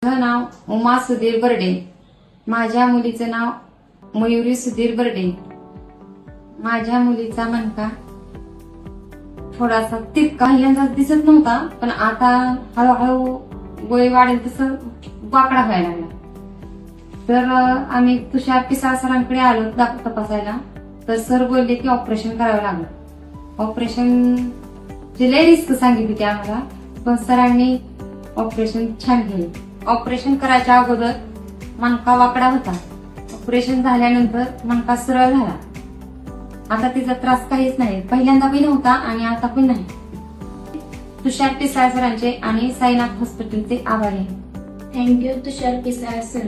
माझं नाव उमा सुधीर बर्डे. माझ्या मुलीचं नाव मयुरी सुधीर बर्डे. माझ्या मुलीचा मणका थोडासा तिरका पहिल्यांदा दिसत नव्हता, पण आता हळूहळू वय वाढेल तसं वाकडा व्हायला लागला. तर आम्ही तुषार पिसाळ सरांकडे आलो तपासायला. तर सर बोलले की ऑपरेशन करावं लागलं. ऑपरेशन लय रिस्क सांगितली होती आम्हाला, पण सरांनी ऑपरेशन छान केले. ऑपरेशन करायच्या अगोदर मणका वाकडा होता. ऑपरेशन झाल्यानंतर मणका सरळ झाला. आता तिचा त्रास काहीच नाही, पहिल्यांदा पण नव्हता आणि आता पण नाही. तुषार पिसाळ सरांचे आणि साईनाथ हॉस्पिटलचे आभारी आहे. थँक्यू तुषार पिसाळ सर.